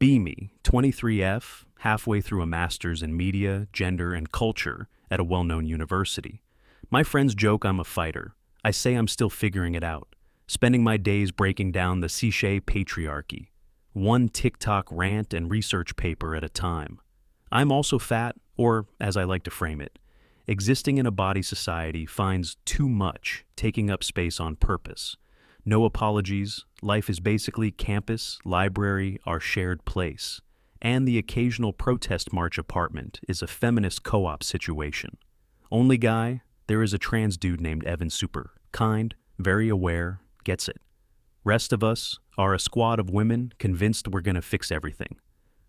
Be me, 23F, halfway through a master's in media, gender, and culture at a well-known university. My friends joke I'm a fighter. I say I'm still figuring it out, spending my days breaking down the cliché patriarchy, one TikTok rant and research paper at a time. I'm also fat, or as I like to frame it, existing in a body society finds too much taking up space on purpose. No apologies, life is basically campus, library, our shared place. And the occasional protest march apartment is a feminist co-op situation. Only guy, there is a trans dude named Evan Super, kind, very aware, gets it. Rest of us are a squad of women convinced we're gonna fix everything.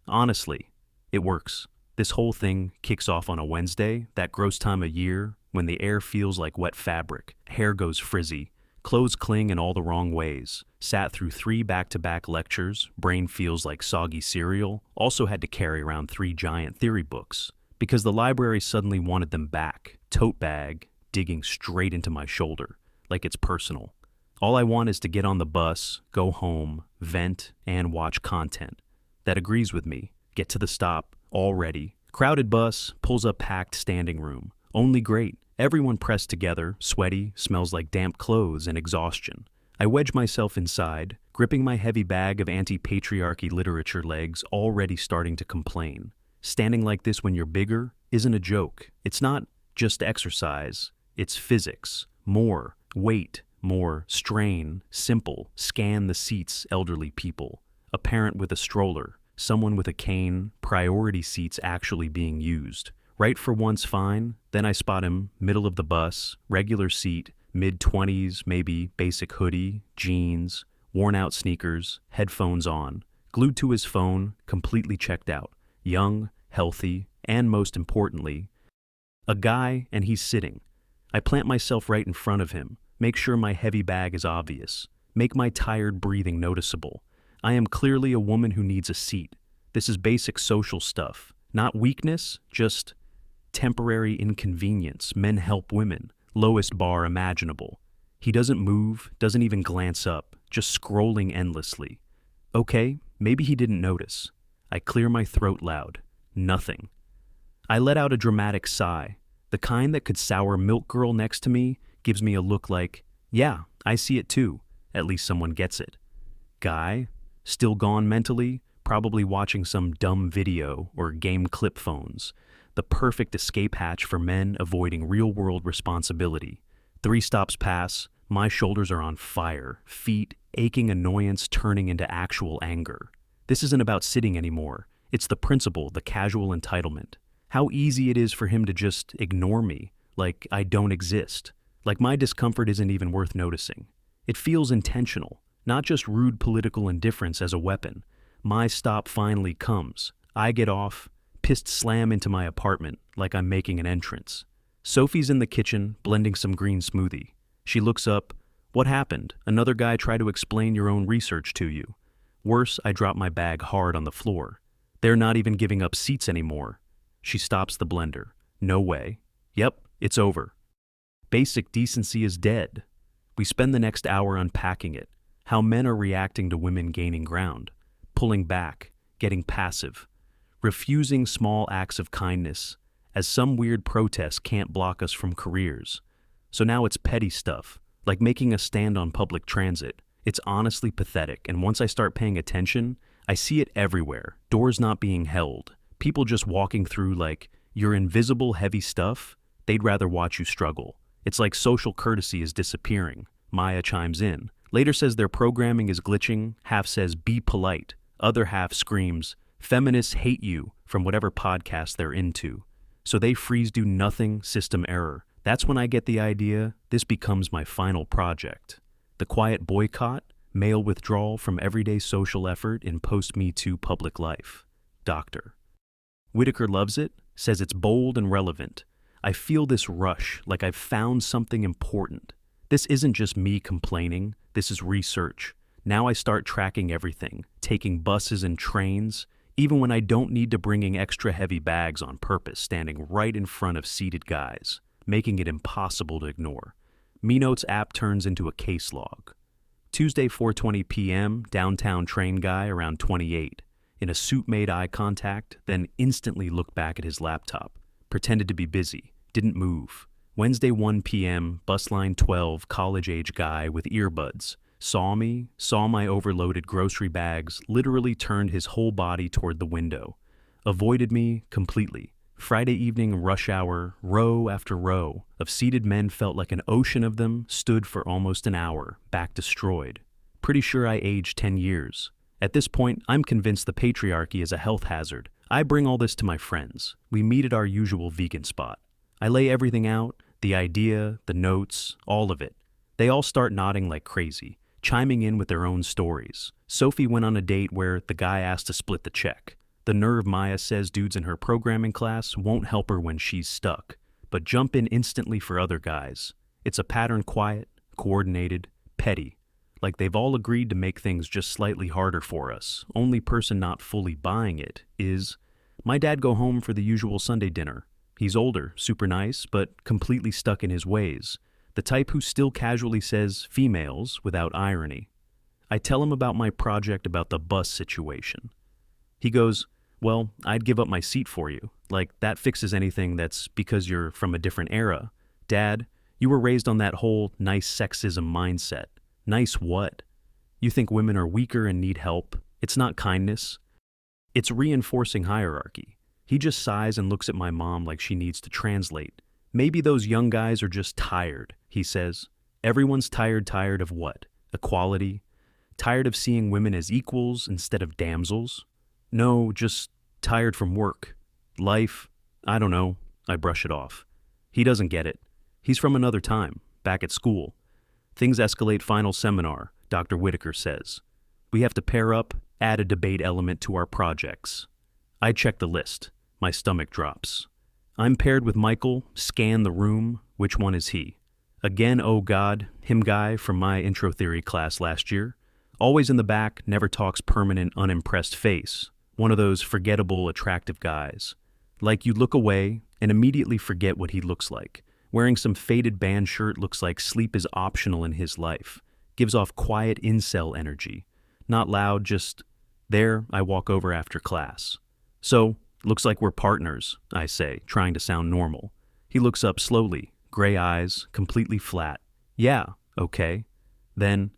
Honestly, it works. This whole thing kicks off on a Wednesday, that gross time of year when the air feels like wet fabric, hair goes frizzy, clothes cling in all the wrong ways. Sat through 3 back-to-back lectures, brain feels like soggy cereal, also had to carry around 3 giant theory books, because the library suddenly wanted them back, tote bag, digging straight into my shoulder, like it's personal. All I want is to get on the bus, go home, vent, and watch content that agrees with me, get to the stop, all ready. Crowded bus, pulls up packed standing room. Only great. Everyone pressed together, sweaty, smells like damp clothes and exhaustion. I wedge myself inside, gripping my heavy bag of anti-patriarchy literature legs already starting to complain. Standing like this when you're bigger isn't a joke. It's not just exercise, it's physics. More weight, more strain, simple, scan the seats, elderly people. A parent with a stroller, someone with a cane, priority seats actually being used. Right for once fine, then I spot him, middle of the bus, regular seat, mid-20s, maybe, basic hoodie, jeans, worn-out sneakers, headphones on, glued to his phone, completely checked out, young, healthy, and most importantly, a guy and he's sitting. I plant myself right in front of him, make sure my heavy bag is obvious, make my tired breathing noticeable. I am clearly a woman who needs a seat. This is basic social stuff, not weakness, just temporary inconvenience. Men help women, lowest bar imaginable. He doesn't move, doesn't even glance up, just scrolling endlessly. Okay, maybe he didn't notice. I clear my throat loud. Nothing. I let out a dramatic sigh. The kind that could sour milk girl next to me gives me a look like, yeah, I see it too. At least someone gets it. Guy, still gone mentally, probably watching some dumb video or game clip phones. The perfect escape hatch for men avoiding real-world responsibility. 3 stops pass, my shoulders are on fire, feet, aching annoyance turning into actual anger. This isn't about sitting anymore. It's the principle, the casual entitlement. How easy it is for him to just ignore me, like I don't exist, like my discomfort isn't even worth noticing. It feels intentional, not just rude political indifference as a weapon. My stop finally comes. I get off, pissed slam into my apartment like I'm making an entrance. Sophie's in the kitchen, blending some green smoothie. She looks up. What happened? Another guy try to explain your own research to you. Worse, I drop my bag hard on the floor. They're not even giving up seats anymore. She stops the blender. No way. Yep, it's over. Basic decency is dead. We spend the next hour unpacking it. How men are reacting to women gaining ground. Pulling back, getting passive. Refusing small acts of kindness, as some weird protest can't block us from careers. So now it's petty stuff, like making a stand on public transit. It's honestly pathetic, and once I start paying attention, I see it everywhere. Doors not being held, people just walking through like, you're invisible heavy stuff, they'd rather watch you struggle. It's like social courtesy is disappearing. Maya chimes in. Later says their programming is glitching, half says be polite, other half screams, feminists hate you from whatever podcast they're into. So they freeze do nothing, system error. That's when I get the idea this becomes my final project. The quiet boycott, male withdrawal from everyday social effort in post-Me Too public life. Doctor. Whitaker loves it, says it's bold and relevant. I feel this rush, like I've found something important. This isn't just me complaining, this is research. Now I start tracking everything, taking buses and trains, even when I don't need to bringing extra heavy bags on purpose, standing right in front of seated guys, making it impossible to ignore. MeNotes app turns into a case log. Tuesday 4:20 p.m., downtown train guy around 28. In a suit made eye contact, then instantly looked back at his laptop, pretended to be busy, didn't move. Wednesday 1 p.m., bus line 12, college-age guy with earbuds. Saw me, saw my overloaded grocery bags, literally turned his whole body toward the window. Avoided me completely. Friday evening rush hour, row after row of seated men felt like an ocean of them stood for almost an hour, back destroyed. Pretty sure I aged 10 years. At this point, I'm convinced the patriarchy is a health hazard. I bring all this to my friends. We meet at our usual vegan spot. I lay everything out, the idea, the notes, all of it. They all start nodding like crazy, chiming in with their own stories. Sophie went on a date where the guy asked to split the check. The nerve Maya says dudes in her programming class won't help her when she's stuck, but jump in instantly for other guys. It's a pattern quiet, coordinated, petty. Like they've all agreed to make things just slightly harder for us. Only person not fully buying it is, my dad go home for the usual Sunday dinner. He's older, super nice, but completely stuck in his ways. The type who still casually says females without irony. I tell him about my project about the bus situation. He goes, well, I'd give up my seat for you. Like that fixes anything that's because you're from a different era. Dad, you were raised on that whole nice sexism mindset. Nice what? You think women are weaker and need help? It's not kindness. It's reinforcing hierarchy. He just sighs and looks at my mom like she needs to translate. Maybe those young guys are just tired, he says. Everyone's tired of what? Equality? Tired of seeing women as equals instead of damsels? No, just tired from work. Life? I don't know. I brush it off. He doesn't get it. He's from another time, back at school. Things escalate final seminar, Dr. Whitaker says. We have to pair up, add a debate element to our projects. I check the list. My stomach drops. I'm paired with Michael, scan the room. Which one is he? Again, oh God, him guy from my intro theory class last year. Always in the back, never talks permanent, unimpressed face. One of those forgettable, attractive guys. Like you look away and immediately forget what he looks like. Wearing some faded band shirt looks like sleep is optional in his life. Gives off quiet incel energy. Not loud, just there. I walk over after class. So, looks like we're partners, I say, trying to sound normal. He looks up slowly, gray eyes, completely flat. Yeah, okay. Then,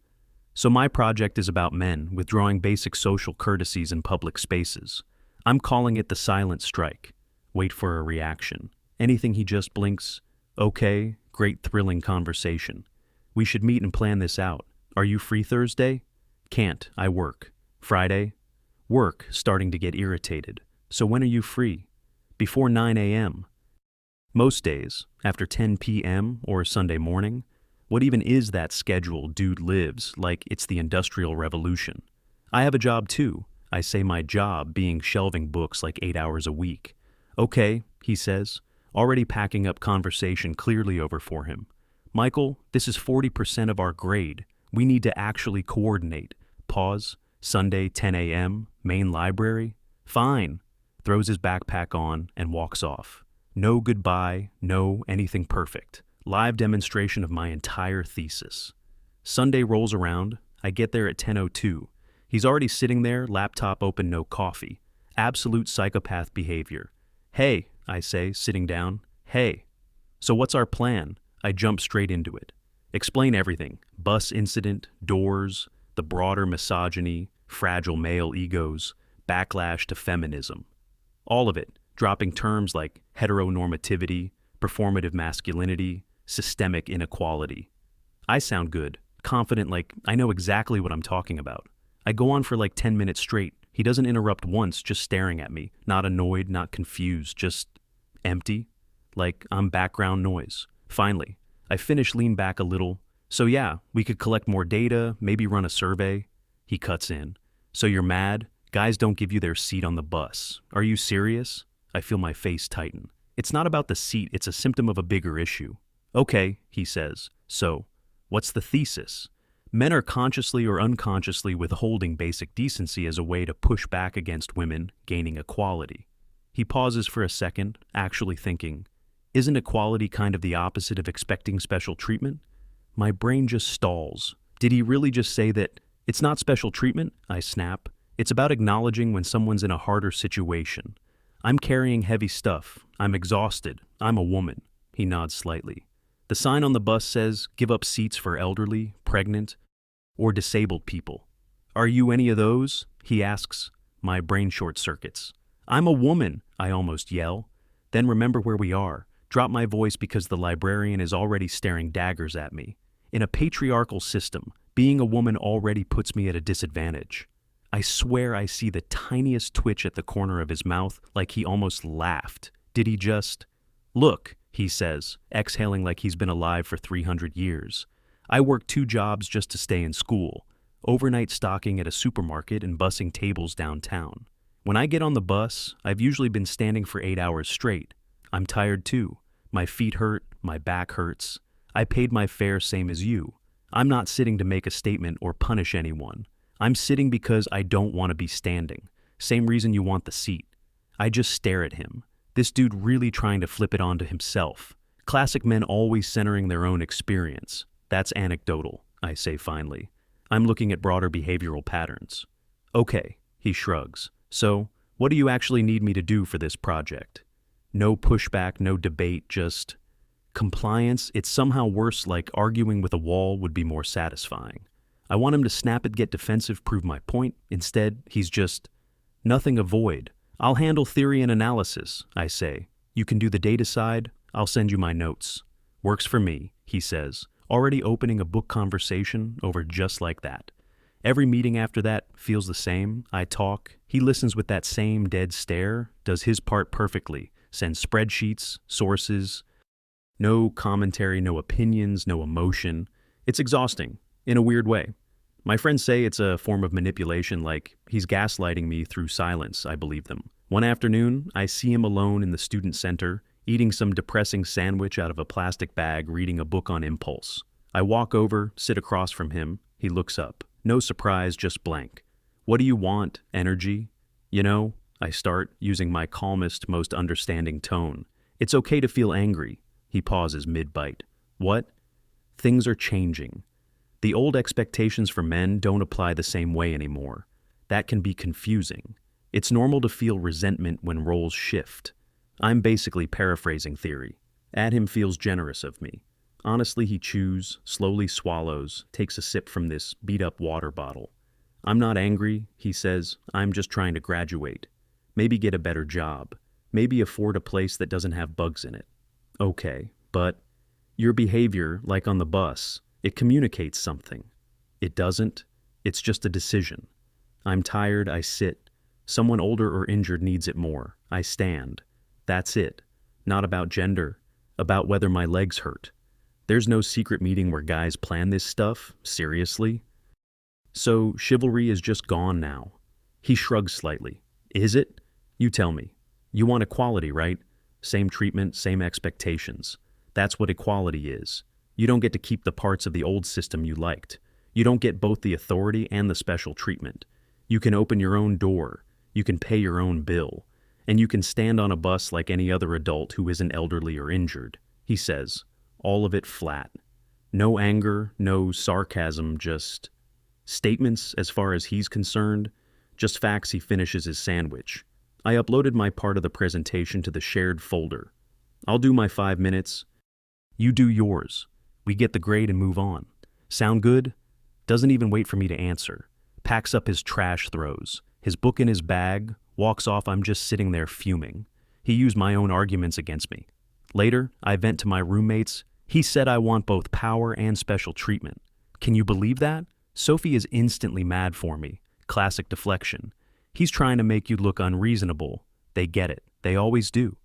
so my project is about men withdrawing basic social courtesies in public spaces. I'm calling it the silent strike. Wait for a reaction. Anything he just blinks. Okay, great thrilling conversation. We should meet and plan this out. Are you free Thursday? Can't, I work. Friday? Work, starting to get irritated. So when are you free? Before 9 a.m. Most days, after 10 p.m. or Sunday morning. What even is that schedule dude lives like it's the Industrial Revolution? I have a job too. I say my job being shelving books like 8 hours a week. Okay, he says. Already packing up conversation clearly over for him. Michael, this is 40% of our grade. We need to actually coordinate. Pause. Sunday, 10 a.m., main library. Fine. Throws his backpack on and walks off. No goodbye, no anything perfect. Live demonstration of my entire thesis. Sunday rolls around. I get there at 10:02. He's already sitting there, laptop open, no coffee. Absolute psychopath behavior. Hey, I say, sitting down. Hey. So what's our plan? I jump straight into it. Explain everything. Bus incident, doors, the broader misogyny, fragile male egos, backlash to feminism. All of it, dropping terms like heteronormativity, performative masculinity, systemic inequality. I sound good, confident like I know exactly what I'm talking about. I go on for like 10 minutes straight. He doesn't interrupt once, just staring at me. Not annoyed, not confused, just empty. Like I'm background noise. Finally, I finish, lean back a little. So yeah, we could collect more data, maybe run a survey. He cuts in. So you're mad? Guys don't give you their seat on the bus. Are you serious? I feel my face tighten. It's not about the seat, it's a symptom of a bigger issue. Okay, he says. So, what's the thesis? Men are consciously or unconsciously withholding basic decency as a way to push back against women gaining equality. He pauses for a second, actually thinking, isn't equality kind of the opposite of expecting special treatment? My brain just stalls. Did he really just say that it's not special treatment? I snap. It's about acknowledging when someone's in a harder situation. I'm carrying heavy stuff. I'm exhausted. I'm a woman. He nods slightly. The sign on the bus says, give up seats for elderly, pregnant, or disabled people. Are you any of those? He asks. My brain short circuits. I'm a woman, I almost yell. Then remember where we are. Drop my voice because the librarian is already staring daggers at me. In a patriarchal system, being a woman already puts me at a disadvantage. I swear I see the tiniest twitch at the corner of his mouth, like he almost laughed. Did he just... Look, he says, exhaling like he's been alive for 300 years. I work 2 jobs just to stay in school. Overnight stocking at a supermarket and bussing tables downtown. When I get on the bus, I've usually been standing for 8 hours straight. I'm tired too. My feet hurt, my back hurts. I paid my fare same as you. I'm not sitting to make a statement or punish anyone. I'm sitting because I don't want to be standing. Same reason you want the seat. I just stare at him. This dude really trying to flip it onto himself. Classic men always centering their own experience. That's anecdotal, I say finally. I'm looking at broader behavioral patterns. Okay, he shrugs. So, what do you actually need me to do for this project? No pushback, no debate, just compliance. It's somehow worse, like arguing with a wall would be more satisfying. I want him to snap it, get defensive, prove my point. Instead, he's just, nothing avoid. I'll handle theory and analysis, I say. You can do the data side, I'll send you my notes. Works for me, he says, already opening a book conversation over just like that. Every meeting after that feels the same. I talk. He listens with that same dead stare, does his part perfectly, sends spreadsheets, sources. No commentary, no opinions, no emotion. It's exhausting, in a weird way. My friends say it's a form of manipulation, like he's gaslighting me through silence. I believe them. One afternoon, I see him alone in the student center, eating some depressing sandwich out of a plastic bag, reading a book on impulse. I walk over, sit across from him. He looks up. No surprise, just blank. What do you want? Energy? You know, I start, using my calmest, most understanding tone. It's okay to feel angry. He pauses mid-bite. What? Things are changing. The old expectations for men don't apply the same way anymore. That can be confusing. It's normal to feel resentment when roles shift. I'm basically paraphrasing theory. Him feels generous of me. Honestly, he chews, slowly swallows, takes a sip from this beat-up water bottle. I'm not angry, he says. I'm just trying to graduate. Maybe get a better job. Maybe afford a place that doesn't have bugs in it. Okay, but your behavior, like on the bus, it communicates something. It doesn't. It's just a decision. I'm tired, I sit. Someone older or injured needs it more. I stand. That's it. Not about gender. About whether my legs hurt. There's no secret meeting where guys plan this stuff, seriously. So chivalry is just gone now. He shrugs slightly. Is it? You tell me. You want equality, right? Same treatment, same expectations. That's what equality is. You don't get to keep the parts of the old system you liked. You don't get both the authority and the special treatment. You can open your own door. You can pay your own bill. And you can stand on a bus like any other adult who isn't elderly or injured. He says, all of it flat. No anger, no sarcasm, just statements as far as he's concerned, just facts. He finishes his sandwich. I uploaded my part of the presentation to the shared folder. I'll do my 5 minutes. You do yours. We get the grade and move on. Sound good? Doesn't even wait for me to answer. Packs up his trash throws. His book in his bag, walks off. I'm just sitting there fuming. He used my own arguments against me. Later, I vent to my roommates. He said I want both power and special treatment. Can you believe that? Sophie is instantly mad for me. Classic deflection. He's trying to make you look unreasonable. They get it. They always do.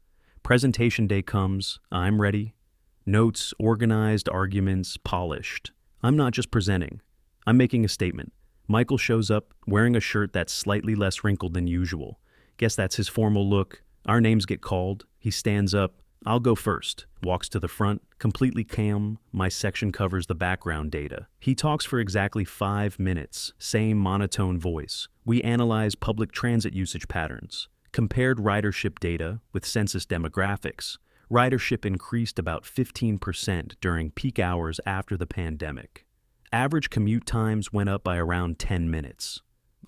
Presentation day comes. I'm ready. Notes, organized, arguments, polished. I'm not just presenting. I'm making a statement. Michael shows up wearing a shirt that's slightly less wrinkled than usual. Guess that's his formal look. Our names get called. He stands up. I'll go first. Walks to the front, completely calm. My section covers the background data. He talks for exactly 5 minutes. Same monotone voice. We analyze public transit usage patterns. Compared ridership data with census demographics. Ridership increased about 15% during peak hours after the pandemic. Average commute times went up by around 10 minutes.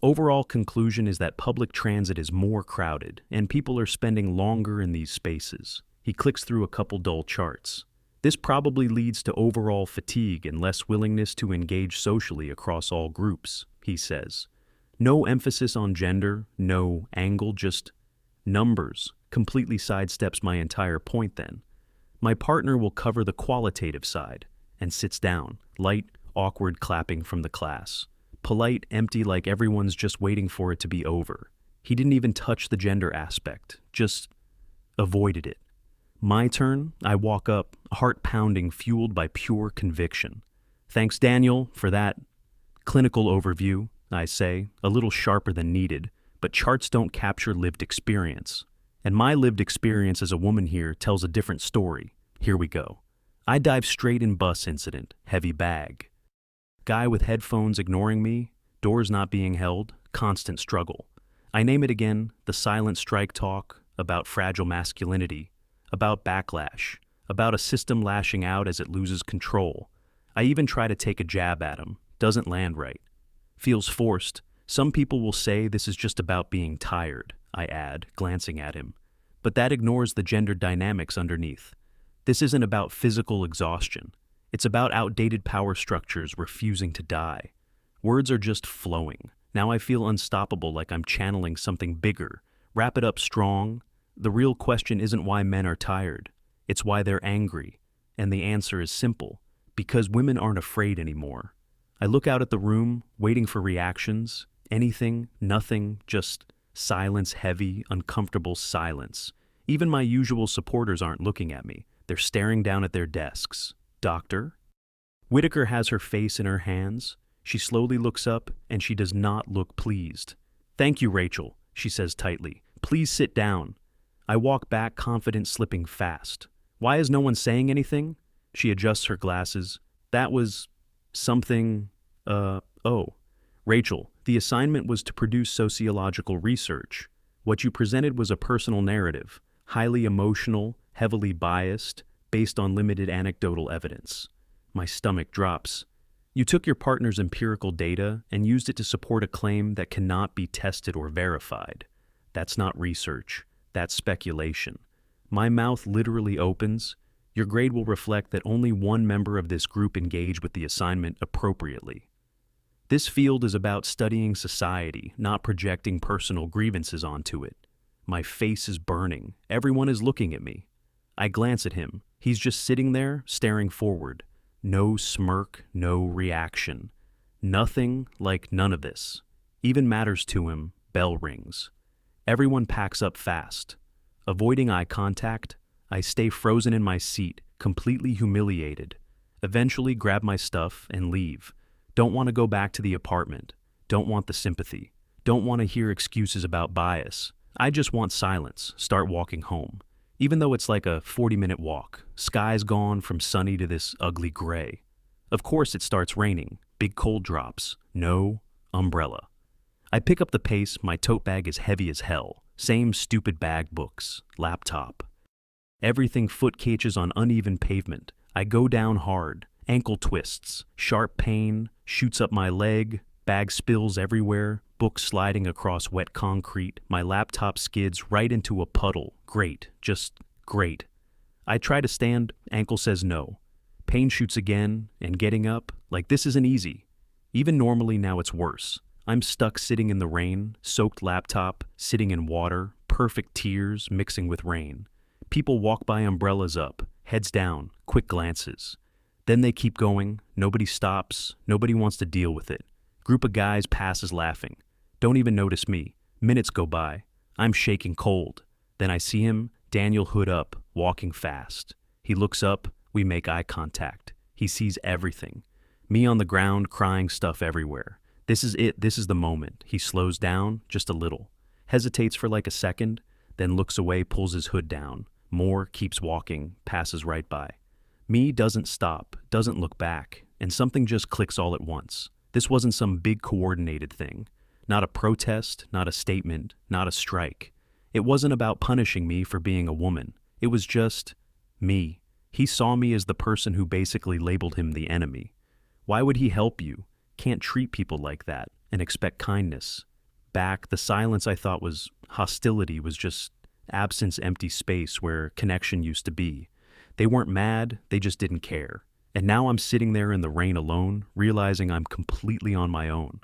Overall conclusion is that public transit is more crowded, and people are spending longer in these spaces. He clicks through a couple dull charts. This probably leads to overall fatigue and less willingness to engage socially across all groups, he says. No emphasis on gender, no angle, just numbers. Completely sidesteps my entire point then. My partner will cover the qualitative side and sits down, light, awkward clapping from the class. Polite, empty, like everyone's just waiting for it to be over. He didn't even touch the gender aspect, just avoided it. My turn, I walk up, heart pounding, fueled by pure conviction. Thanks, Daniel, for that clinical overview, I say, a little sharper than needed, but charts don't capture lived experience. And my lived experience as a woman here tells a different story. Here we go. I dive straight in bus incident, heavy bag. Guy with headphones ignoring me, doors not being held, constant struggle. I name it again, the silent strike talk about fragile masculinity, about backlash, about a system lashing out as it loses control. I even try to take a jab at him, doesn't land right. Feels forced. Some people will say this is just about being tired, I add, glancing at him. But that ignores the gender dynamics underneath. This isn't about physical exhaustion. It's about outdated power structures refusing to die. Words are just flowing. Now I feel unstoppable, like I'm channeling something bigger. Wrap it up strong. The real question isn't why men are tired. It's why they're angry. And the answer is simple. Because women aren't afraid anymore. I look out at the room, waiting for reactions. Anything, nothing, just silence, heavy, uncomfortable silence. Even my usual supporters aren't looking at me. They're staring down at their desks. Doctor? Whitaker has her face in her hands. She slowly looks up, and she does not look pleased. Thank you, Rachel, she says tightly. Please sit down. I walk back, confident, slipping fast. Why is no one saying anything? She adjusts her glasses. That was something, oh. Rachel, the assignment was to produce sociological research. What you presented was a personal narrative, highly emotional, heavily biased, based on limited anecdotal evidence. My stomach drops. You took your partner's empirical data and used it to support a claim that cannot be tested or verified. That's not research. That's speculation. My mouth literally opens. Your grade will reflect that only one member of this group engaged with the assignment appropriately. This field is about studying society, not projecting personal grievances onto it. My face is burning. Everyone is looking at me. I glance at him. He's just sitting there, staring forward. No smirk, no reaction. Nothing, like none of this. Even matters to him. Bell rings. Everyone packs up fast. Avoiding eye contact, I stay frozen in my seat, completely humiliated. Eventually grab my stuff and leave. Don't want to go back to the apartment. Don't want the sympathy. Don't want to hear excuses about bias. I just want silence. Start walking home. Even though it's like a 40-minute walk. Sky's gone from sunny to this ugly gray. Of course it starts raining. Big cold drops. No umbrella. I pick up the pace. My tote bag is heavy as hell. Same stupid bag, books, laptop. Everything foot catches on uneven pavement. I go down hard. Ankle twists. Sharp pain. Shoots up my leg. Bag spills everywhere. Book sliding across wet concrete. My laptop skids right into a puddle. Great. Just great. I try to stand. Ankle says no. Pain shoots again. And getting up. Like this isn't easy. Even normally now it's worse. I'm stuck sitting in the rain. Soaked laptop. Sitting in water. Perfect tears mixing with rain. People walk by, umbrellas up. Heads down. Quick glances. Then they keep going. Nobody stops. Nobody wants to deal with it. Group of guys passes laughing. Don't even notice me. Minutes go by. I'm shaking cold. Then I see him, Daniel, hood up, walking fast. He looks up. We make eye contact. He sees everything. Me on the ground, crying, stuff everywhere. This is it. This is the moment. He slows down, just a little. Hesitates for like a second, then looks away, pulls his hood down. More, keeps walking, passes right by. Me doesn't stop, doesn't look back, and something just clicks all at once. This wasn't some big coordinated thing. Not a protest, not a statement, not a strike. It wasn't about punishing me for being a woman. It was just me. He saw me as the person who basically labeled him the enemy. Why would he help you? Can't treat people like that and expect kindness. back, the silence I thought was hostility was just absence, empty space where connection used to be. They weren't mad, they just didn't care. And now I'm sitting there in the rain alone, realizing I'm completely on my own.